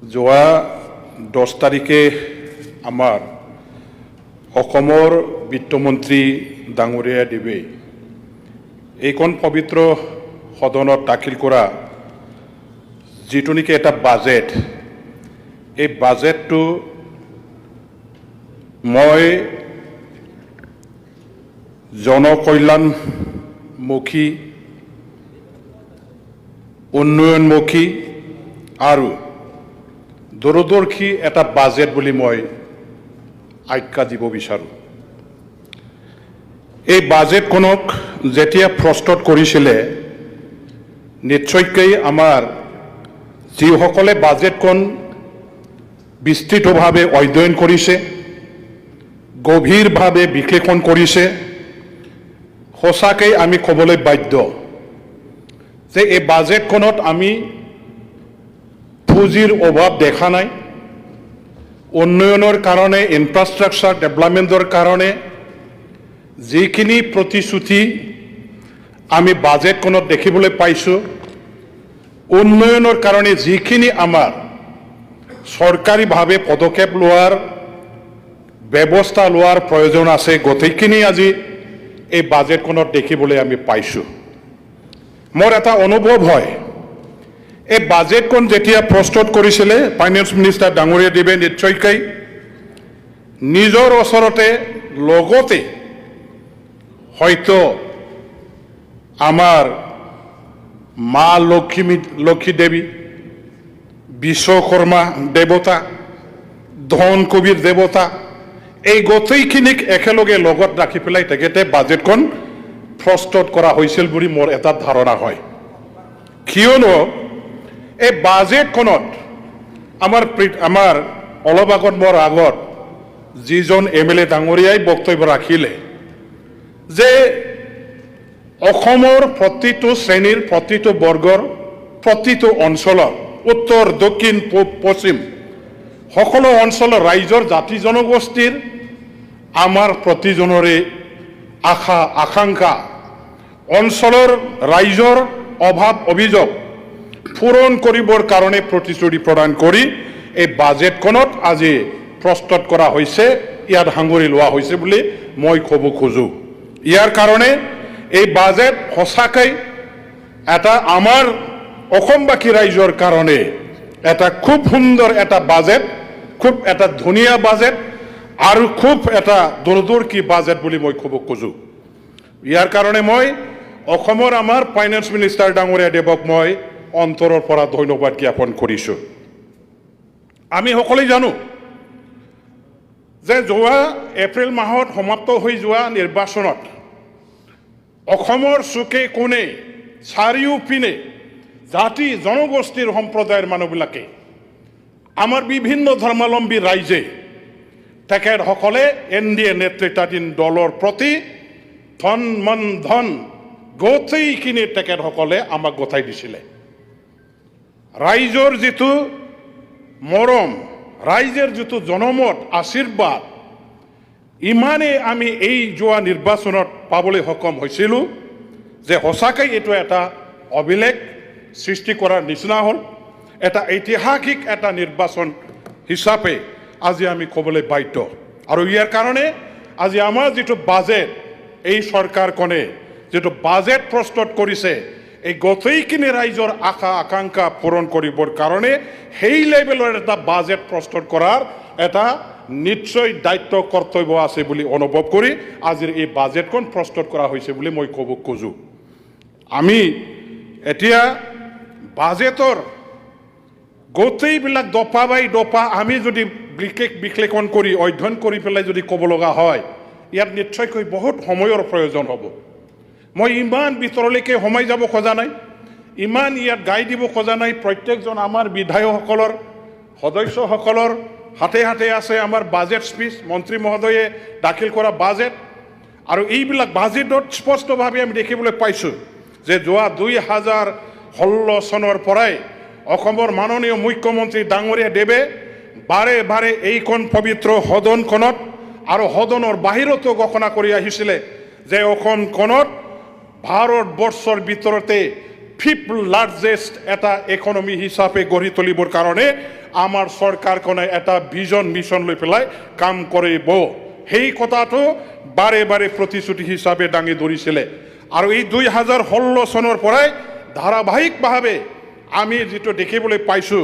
যোৱা 10 তাৰিখে আমাৰ অসমৰ বিত্তমন্ত্ৰী ডাঙৰীয়া দেৱে এইখন পবিত্ৰ সদনত দাখিল কৰা যিটো নেকি এটা বাজেট, এই বাজেটটো মই জনকল্যাণমুখী, উন্নয়নমুখী আৰু দূৰদৰ্শী এটা বাজেট বুলি মই আখ্যা দিব বিচাৰোঁ। এই বাজেটখনক যেতিয়া প্ৰস্তুত কৰিছিলে, নিশ্চয়কৈ আমাৰ যিসকলে বাজেটখন বিস্তৃতভাৱে অধ্যয়ন কৰিছে, গভীৰভাৱে বিশ্লেষণ কৰিছে, সঁচাকৈ আমি ক'বলৈ বাধ্য যে এই বাজেটখনত আমি পুঁজিৰ অভাৱ দেখা নাই। উন্নয়নৰ কাৰণে, ইনফ্ৰাষ্ট্ৰাকচাৰ ডেভেলপমেণ্টৰ কাৰণে যিখিনি প্ৰতিশ্ৰুতি আমি বাজেটখনত দেখিবলৈ পাইছোঁ, উন্নয়নৰ কাৰণে যিখিনি আমাৰ চৰকাৰীভাৱে পদক্ষেপ লোৱাৰ ব্যৱস্থা লোৱাৰ প্ৰয়োজন আছে, গোটেইখিনি আজি এই বাজেটখনত দেখিবলৈ আমি পাইছোঁ। মোৰ এটা অনুভৱ হয়, এই বাজেটখন যেতিয়া প্ৰস্তুত কৰিছিলে ফাইনেন্স মিনিষ্টাৰ ডাঙৰীয়া দেৱে নিশ্চয়কৈ নিজৰ ওচৰতে লগতে হয়তো আমাৰ মা লক্ষ্মী দেৱী, বিশ্বকৰ্মা দেৱতা, ধন কবিৰ দেৱতা, এই গোটেইখিনিক একেলগে লগত ৰাখি পেলাই তেখেতে বাজেটখন প্ৰস্তুত কৰা হৈছিল বুলি মোৰ এটা ধাৰণা হয়। কিয়নো এই বাজেটখনত আমাৰ অলপ আগত মোৰ আগত যিজন MLA ডাঙৰীয়াই বক্তব্য ৰাখিলে যে অসমৰ প্ৰতিটো শ্ৰেণীৰ, প্ৰতিটো বৰ্গৰ, প্ৰতিটো অঞ্চলৰ, উত্তৰ, দক্ষিণ, পূব, পশ্চিম সকলো অঞ্চলৰ ৰাইজৰ, জাতি জনগোষ্ঠীৰ আমাৰ প্ৰতিজনৰে আশা আকাংক্ষা, অঞ্চলৰ ৰাইজৰ অভাৱ অভিযোগ পূৰণ কৰিবৰ কাৰণে প্ৰতিশ্ৰুতি প্ৰদান কৰি এই বাজেটখনত আজি প্ৰস্তুত কৰা হৈছে, ইয়াত সাঙুৰি লোৱা হৈছে বুলি মই ক'ব খোজোঁ। ইয়াৰ কাৰণে এই বাজেট সঁচাকৈ এটা আমাৰ অসমবাসী ৰাইজৰ কাৰণে এটা খুব সুন্দৰ এটা বাজেট, খুব এটা ধুনীয়া বাজেট আৰু খুব এটা দূৰদৰ্শী বাজেট বুলি মই ক'ব খোজোঁ। ইয়াৰ কাৰণে মই অসমৰ আমাৰ ফাইনেন্স মিনিষ্টাৰ ডাঙৰীয়া দেৱক মই অন্তৰৰ পৰা ধন্যবাদ জ্ঞাপন কৰিছোঁ। আমি সকলোৱে জানো যে যোৱা এপ্ৰিল মাহত সমাপ্ত হৈ যোৱা নিৰ্বাচনত অসমৰ চুকে কোণে চাৰিওপিনে জাতি জনগোষ্ঠীৰ সম্প্ৰদায়ৰ মানুহবিলাকে, আমাৰ বিভিন্ন ধৰ্মাৱলম্বী ৰাইজে তেখেতসকলে NDA নেতৃত্বাধীন দলৰ প্ৰতি ধন গোটেইখিনি তেখেতসকলে আমাক গতাই দিছিলে। ৰাইজৰ যিটো মৰম, ৰাইজৰ যিটো জনমত, আশীৰ্বাদ, ইমানেই আমি এই যোৱা নিৰ্বাচনত পাবলৈ সক্ষম হৈছিলোঁ যে সঁচাকৈ এইটো এটা অভিলেখ সৃষ্টি কৰাৰ নিচিনা হ'ল। এটা ঐতিহাসিক এটা নিৰ্বাচন হিচাপে আজি আমি ক'বলৈ বাধ্য। আৰু ইয়াৰ কাৰণে আজি আমাৰ যিটো বাজেট, এই চৰকাৰখনে যিটো বাজেট প্ৰস্তুত কৰিছে, এই গোটেইখিনি ৰাইজৰ আশা আকাংক্ষা পূৰণ কৰিবৰ কাৰণে সেই লেভেলৰ এটা বাজেট প্ৰস্তুত কৰাৰ এটা নিশ্চয় দায়িত্ব, কৰ্তব্য আছে বুলি অনুভৱ কৰি আজিৰ এই বাজেটখন প্ৰস্তুত কৰা হৈছে বুলি মই ক'ব খোজোঁ। আমি এতিয়া বাজেটৰ গোটেইবিলাক দফা বাই দফা আমি যদি বিশ্লেষণ কৰি অধ্যয়ন কৰি পেলাই যদি ক'ব লগা হয়, ইয়াত নিশ্চয়কৈ বহুত সময়ৰ প্ৰয়োজন হ'ব। মই ইমান ভিতৰলৈকে সোমাই যাব খোজা নাই, ইমান ইয়াত গাই দিব খোজা নাই। প্ৰত্যেকজন আমাৰ বিধায়কসকলৰ, সদস্যসকলৰ হাতে হাতে আছে আমাৰ বাজেট স্পীচ, মন্ত্ৰী মহোদয়ে দাখিল কৰা বাজেট। আৰু এইবিলাক বাজেটত স্পষ্টভাৱে আমি দেখিবলৈ পাইছোঁ যে যোৱা 2016 চনৰ পৰাই অসমৰ মাননীয় মুখ্যমন্ত্ৰী ডাঙৰীয়া দেৱে বাৰে বাৰে এইখন পবিত্ৰ সদনখনত আৰু সদনৰ বাহিৰতো ঘোষণা কৰি আহিছিলে যে অসমখনত ভাৰতবৰ্ষৰ ভিতৰতে ফিফথ লাৰ্জেষ্ট এটা ইকনমি হিচাপে গঢ়ি তুলিবৰ কাৰণে আমাৰ চৰকাৰখনে এটা ভিজন মিছন লৈ পেলাই কাম কৰিব সেই কথাটো বাৰে বাৰে প্ৰতিশ্ৰুতি হিচাপে দাঙি ধৰিছিলে আৰু এই 2016 চনৰ পৰাই ধাৰাবাহিকভাৱে আমি যেটো দেখিবলৈ পাইছো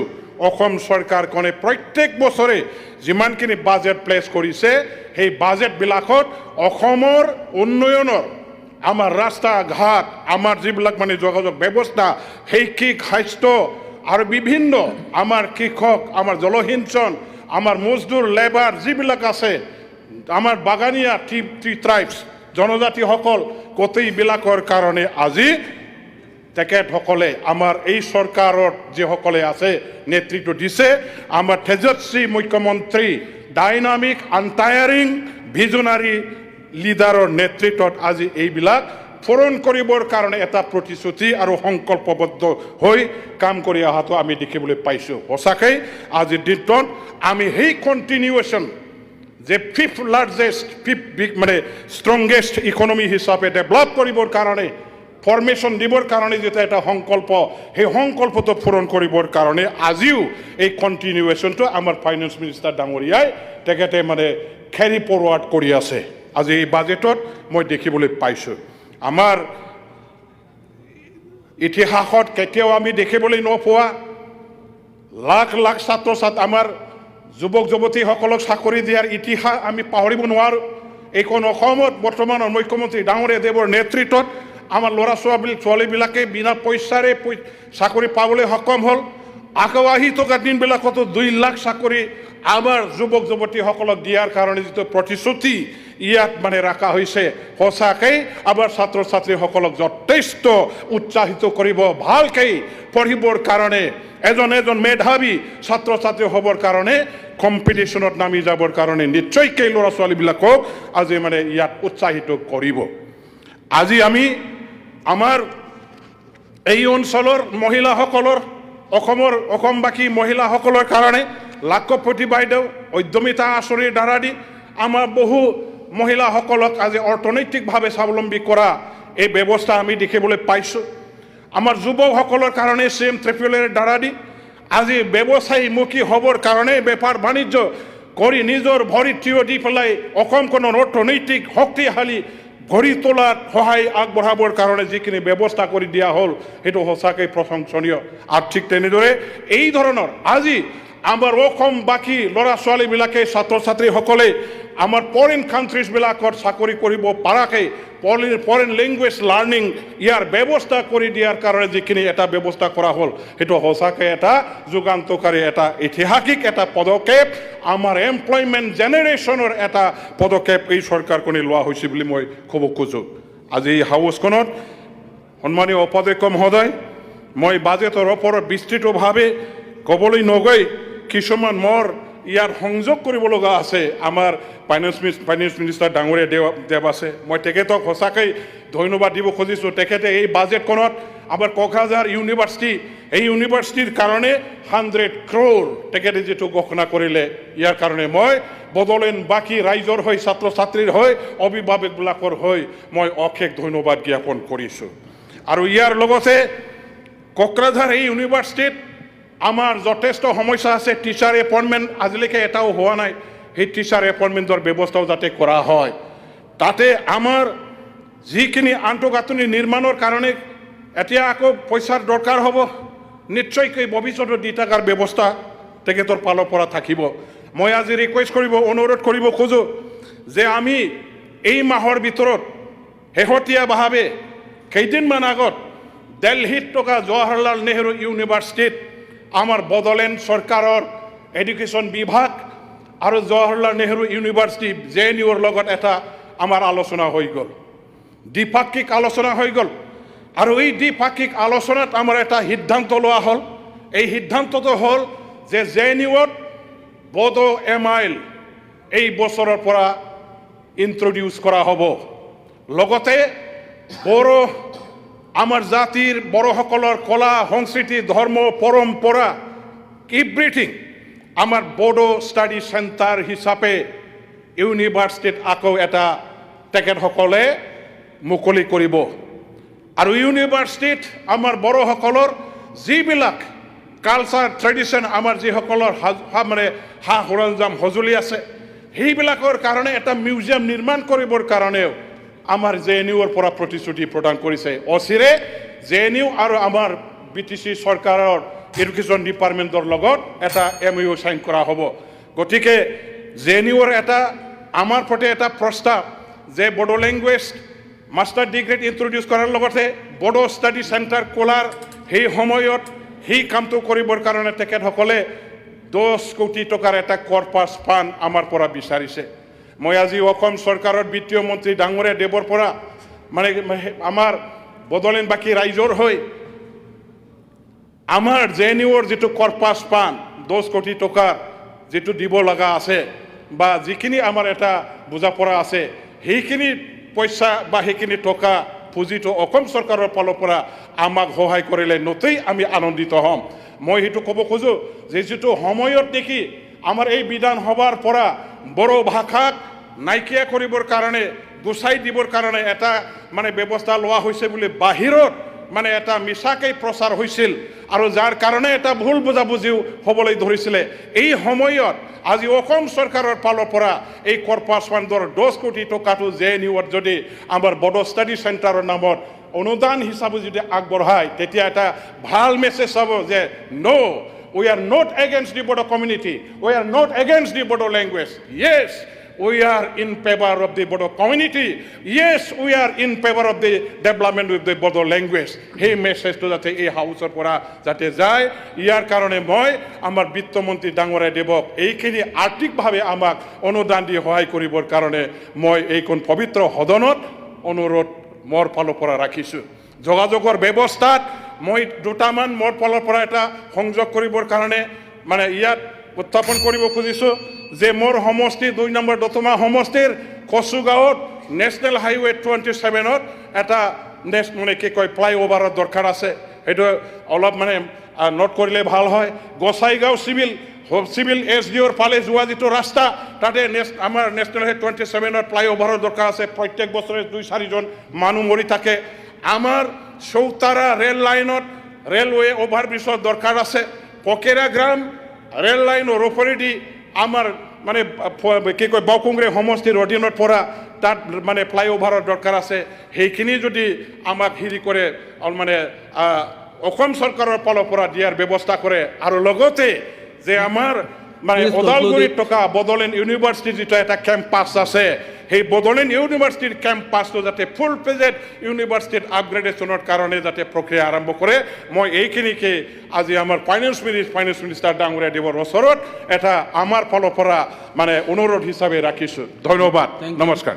অসম চৰকাৰখনে প্ৰত্যেক বছৰে যিমানখিনি বাজেট প্লেচ কৰিছে সেই বাজেটবিলাকত অসমৰ উন্নয়নৰ আমাৰ ৰাস্তা ঘাট আমাৰ যিবিলাক মানে যোগাযোগ ব্যৱস্থা শৈক্ষিক স্বাস্থ্য আৰু বিভিন্ন আমাৰ কৃষক আমাৰ জলসিঞ্চন আমাৰ মজদুৰ লেবাৰ যিবিলাক আছে আমাৰ বাগানীয়া ট্ৰাইবছ জনজাতিসকল গোটেইবিলাকৰ কাৰণে আজি তেখেতসকলে আমাৰ এই চৰকাৰৰ যিসকলে আছে নেতৃত্ব দিছে আমাৰ তেজস্বী মুখ্যমন্ত্ৰী ডাইনামিক আনটায়াৰিং ভিজনাৰী লিডাৰৰ নেতৃত্বত আজি এইবিলাক পূৰণ কৰিবৰ কাৰণে এটা প্ৰতিশ্ৰুতি আৰু সংকল্পবদ্ধ হৈ কাম কৰি অহাটো আমি দেখিবলৈ পাইছোঁ সঁচাকৈ আজিৰ দিনটোত আমি সেই কণ্টিনিউৱেশ্যন যে ফিফথ লাৰ্জেষ্ট মানে ষ্ট্ৰংগেষ্ট ইকনমি হিচাপে ডেভেলপ কৰিবৰ কাৰণে ফৰ্মেশ্যন দিবৰ কাৰণে যেটা এটা সংকল্প সেই সংকল্পটো পূৰণ কৰিবৰ কাৰণে আজিও এই কণ্টিনিউৱেশ্যনটো আমাৰ ফাইনেন্স মিনিষ্টাৰ ডাঙৰীয়াই তেখেতে মানে কেৰি ফৰৱাৰ্ড কৰি আছে আজি এই বাজেটত মই দেখিবলৈ পাইছোঁ আমাৰ ইতিহাসত কেতিয়াও আমি দেখিবলৈ নোপোৱা লাখ লাখ ছাত্ৰ ছাত্ৰী আমাৰ যুৱক যুৱতীসকলক চাকৰি দিয়াৰ ইতিহাস আমি পাহৰিব নোৱাৰোঁ এইখন অসমত বৰ্তমানৰ মুখ্যমন্ত্ৰী ডাঙৰীয়া দেৱৰ নেতৃত্বত আমাৰ ল'ৰা ছোৱালীবিলাকে বিনা পইচাৰে চাকৰি পাবলৈ সক্ষম হ'ল আকৌ আহি থকা দিনবিলাকতো 2 লাখ চাকৰি আমাৰ যুৱক যুৱতীসকলক দিয়াৰ কাৰণে যিটো প্ৰতিশ্ৰুতি ইয়াত মানে ৰাখা হৈছে সঁচাকৈ আমাৰ ছাত্ৰ ছাত্ৰীসকলক যথেষ্ট উৎসাহিত কৰিব ভালকৈ পঢ়িবৰ কাৰণে এজন মেধাৱী ছাত্ৰ ছাত্ৰী হ'বৰ কাৰণে কম্পিটিশ্যনত নামি যাবৰ কাৰণে নিশ্চয়কৈ ল'ৰা ছোৱালীবিলাকক আজি মানে ইয়াত উৎসাহিত কৰিব আজি আমি আমাৰ এই অঞ্চলৰ মহিলাসকলৰ অসমবাসী মহিলাসকলৰ কাৰণে লাখপতি বাইদেউ উদ্যমিতা আঁচনিৰ দ্বাৰা দি আমাৰ বহু মহিলাসকলক আজি অৰ্থনৈতিকভাৱে স্বাৱলম্বী কৰা এই ব্যৱস্থা আমি দেখিবলৈ পাইছোঁ আমাৰ যুৱকসকলৰ কাৰণে চেম ট্ৰিপুলৰ দ্বাৰা দি আজি ব্যৱসায়ীমুখী হ'বৰ কাৰণে বেপাৰ বাণিজ্য কৰি নিজৰ ভৰিত থিয় দি পেলাই অসমখনৰ অৰ্থনৈতিক শক্তিশালী গঢ়ি তোলাত সহায় আগবঢ়াবৰ কাৰণে যিখিনি ব্যৱস্থা কৰি দিয়া হ'ল সেইটো সঁচাকৈ প্ৰশংসনীয় আৰু ঠিক তেনেদৰে এই ধৰণৰ আজি আমাৰ অসমবাসী ল'ৰা ছোৱালীবিলাকে ছাত্ৰ ছাত্ৰীসকলে আমাৰ ফৰেইন কাণ্ট্ৰিজবিলাকত চাকৰি কৰিব পৰাকৈ ফৰেইন লেংগুৱেজ লাৰ্ণিং ইয়াৰ ব্যৱস্থা কৰি দিয়াৰ কাৰণে যিখিনি এটা ব্যৱস্থা কৰা হ'ল সেইটো সঁচাকৈ এটা যুগান্তকাৰী এটা ঐতিহাসিক এটা পদক্ষেপ আমাৰ এমপ্লয়মেণ্ট জেনেৰেশ্যনৰ এটা পদক্ষেপ এই চৰকাৰখনে লোৱা হৈছে বুলি মই ক'ব খোজোঁ আজি এই হাউচখনত সন্মানীয় উপাধ্যক্ষ মহোদয় মই বাজেটৰ ওপৰত বিস্তৃতভাৱে ক'বলৈ নগৈ কিছুমান মোৰ ইয়াৰ সংযোগ কৰিব লগা আছে আমাৰ ফাইনেন্স মিনিষ্টাৰ ডাঙৰীয়া দেৱ আছে মই তেখেতক সঁচাকৈ ধন্যবাদ দিব খুজিছোঁ তেখেতে এই বাজেটখনত আমাৰ কোকৰাঝাৰ ইউনিভাৰ্চিটি এই ইউনিভাৰ্চিটিৰ কাৰণে 100 crore তেখেতে যিটো ঘোষণা কৰিলে ইয়াৰ কাৰণে মই বড়োলেণ্ড বাকী ৰাইজৰ হৈ ছাত্ৰ ছাত্ৰীৰ হৈ অভিভাৱকবিলাকৰ হৈ মই অশেষ ধন্যবাদ জ্ঞাপন কৰিছোঁ আৰু ইয়াৰ লগতে কোকৰাঝাৰ এই ইউনিভাৰ্চিটিত আমাৰ যথেষ্ট সমস্যা আছে টিচাৰ এপইণ্টমেণ্ট আজিলৈকে এটাও হোৱা নাই সেই টিচাৰ এপইণ্টমেণ্টৰ ব্যৱস্থাও যাতে কৰা হয় তাতে আমাৰ যিখিনি আন্তঃগাঁথনি নিৰ্মাণৰ কাৰণে এতিয়া আকৌ পইচাৰ দৰকাৰ হ'ব নিশ্চয়কৈ ভৱিষ্যতৰ দি থকাৰ ব্যৱস্থা তেখেতৰ ফালৰ পৰা থাকিব মই আজি ৰিকুৱেষ্ট কৰিব অনুৰোধ কৰিব খোজোঁ যে আমি এই মাহৰ ভিতৰত শেহতীয়াভাৱে কেইদিনমান আগত দিল্লীত থকা জৱাহৰলাল নেহৰু ইউনিভাৰ্চিটিত আমাৰ বড়োলেণ্ড চৰকাৰৰ এডুকেশ্যন বিভাগ আৰু জৱাহৰলাল নেহৰু ইউনিভাৰ্চিটি JNUৰ লগত এটা আমাৰ আলোচনা হৈ গ'ল দ্বিপাক্ষিক আলোচনা হৈ গ'ল আৰু এই দ্বিপাক্ষিক আলোচনাত আমাৰ এটা সিদ্ধান্ত লোৱা হ'ল এই সিদ্ধান্তটো হ'ল যে JNUত বড়ো MIL এই বছৰৰ পৰা ইন্ট্ৰডিউচ কৰা হ'ব লগতে বড়ো আমাৰ জাতিৰ বড়োসকলৰ কলা সংস্কৃতি ধৰ্ম পৰম্পৰা এভৰিথিং আমাৰ বড়ো ষ্টাডি চেণ্টাৰ হিচাপে ইউনিভাৰ্চিটিত আকৌ এটা তেখেতসকলে মুকলি কৰিব আৰু ইউনিভাৰ্চিটিত আমাৰ বড়োসকলৰ যিবিলাক কালচাৰ ট্ৰেডিশ্যন আমাৰ যিসকলৰ মানে সা সৰঞ্জাম সঁজুলি আছে সেইবিলাকৰ কাৰণে এটা মিউজিয়াম নিৰ্মাণ কৰিবৰ কাৰণেও আমাৰ JNUৰ পৰা প্ৰতিশ্ৰুতি প্ৰদান কৰিছে অচিৰে JNU আৰু আমাৰ BTC চৰকাৰৰ এডুকেশ্যন ডিপাৰ্টমেণ্টৰ লগত এটা MOU সাইন কৰা হ'ব গতিকে JNUৰ এটা আমাৰ প্ৰতি এটা প্ৰস্তাৱ যে বড়ো লেংগুৱেজ মাষ্টাৰ ডিগ্ৰীত ইন্ট্ৰডিউচ কৰাৰ লগতে বড়ো ষ্টাডি চেণ্টাৰ খোলাৰ সেই সময়ত সেই কামটো কৰিবৰ কাৰণে তেখেতসকলে 10 কোটি টকাৰ এটা কৰ্পাছ ফাণ্ড আমাৰ পৰা বিচাৰিছে মই আজি অসম চৰকাৰৰ বিত্তীয় মন্ত্ৰী ডাঙৰীয়া দেৱৰ পৰা মানে আমাৰ বড়োলেণ্ড বাকী ৰাইজৰ হৈ আমাৰ JNUৰ যিটো কৰ্পাছ ফাণ্ড 10 কোটি টকাৰ যিটো দিব লগা আছে বা যিখিনি আমাৰ এটা বুজা পৰা আছে সেইখিনি পইচা বা সেইখিনি টকা পুঁজিটো অসম চৰকাৰৰ ফালৰ পৰা আমাক সহায় কৰিলে নথৈ আমি আনন্দিত হ'ম মই সেইটো ক'ব খোজো যে যিটো সময়ত দেখি আমাৰ এই বিধানসভাৰ পৰা বড়ো ভাষাক নাইকিয়া কৰিবৰ কাৰণে গুচাই দিবৰ কাৰণে এটা মানে ব্যৱস্থা লোৱা হৈছে বুলি বাহিৰত মানে এটা মিছাকৈ প্ৰচাৰ হৈছিল আৰু যাৰ কাৰণে এটা ভুল বুজাবুজিও হ'বলৈ ধৰিছিলে এই সময়ত আজি অসম চৰকাৰৰ ফালৰ পৰা এই কৰ্পাছ ফাণ্ডৰ 10 কোটি টকাটো JNUত যদি আমাৰ বড়ো ষ্টাডি চেণ্টাৰৰ নামত অনুদান হিচাপে যদি আগবঢ়ায় তেতিয়া এটা ভাল মেছেজ হ'ব যে নো we are not against the Bodo community we are not against the Bodo language yes we are in favor of the Bodo community yes we are in favor of the development of the Bodo language hey message to jate ei hausor pora jate jay iar karone moi amar bitto mantri dangore debok eikhini artik bhabe amak onudan di hohay koribor karone moi ei kon pavitro hodonot অনুরোধ মোর ফালৰ পৰা ৰাখিছোঁ যোগাযোগৰ ব্যৱস্থাত মই দুটামান মোৰ ফালৰ পৰা এটা সংযোগ কৰিবৰ কাৰণে মানে ইয়াত উত্থাপন কৰিব খুজিছোঁ যে মোৰ সমষ্টি 2 নম্বৰ দতমা সমষ্টিৰ কচুগাঁৱত নেশ্যনেল হাইৱে 27ত এটা মানে কি কয় ফ্লাইঅভাৰৰ দৰকাৰ আছে সেইটো অলপ মানে নোট কৰিলে ভাল হয় গোসাইগাঁও সিভিল SDOৰ ফালে যোৱা যিটো ৰাস্তা তাতে আমাৰ নেশ্যনেল হাইৱে 27ত ফ্লাইঅভাৰৰ দৰকাৰ আছে প্ৰত্যেক বছৰে 2-4 জন মানুহ মৰি থাকে আমাৰ চৌতাৰা ৰেল লাইনত ৰেলৱে অভাৰব্ৰিজৰ দৰকাৰ আছে পকেৰা গ্ৰাম ৰেল লাইনৰ ওপৰেদি আমাৰ মানে কি কয় বাউকুংৰে সমষ্টিৰ অধীনত পৰা তাত মানে ফ্লাইঅভাৰৰ দৰকাৰ আছে সেইখিনি যদি আমাক হিৰি কৰে মানে অসম চৰকাৰৰ ফালৰ পৰা দিয়াৰ ব্যৱস্থা কৰে আৰু লগতে যে আমাৰ মানে ওদালগুৰিত থকা বড়োলেণ্ড ইউনিভাৰ্চিটিৰ যিটো এটা কেম্পাছ আছে সেই বড়োলেণ্ড ইউনিভাৰ্চিটিৰ কেম্পাছটো যাতে ফুল ফ্লেজেড ইউনিভাৰ্চিটিত আপগ্ৰেডেশ্যনৰ কাৰণে যাতে প্ৰক্ৰিয়া আৰম্ভ কৰে মই এইখিনিকে আজি আমাৰ ফাইনেন্স মিনিষ্টাৰ ডাঙৰীয়া দেৱৰ ওচৰত এটা আমাৰ ফালৰ পৰা মানে অনুৰোধ হিচাপে ৰাখিছোঁ ধন্যবাদ নমস্কাৰ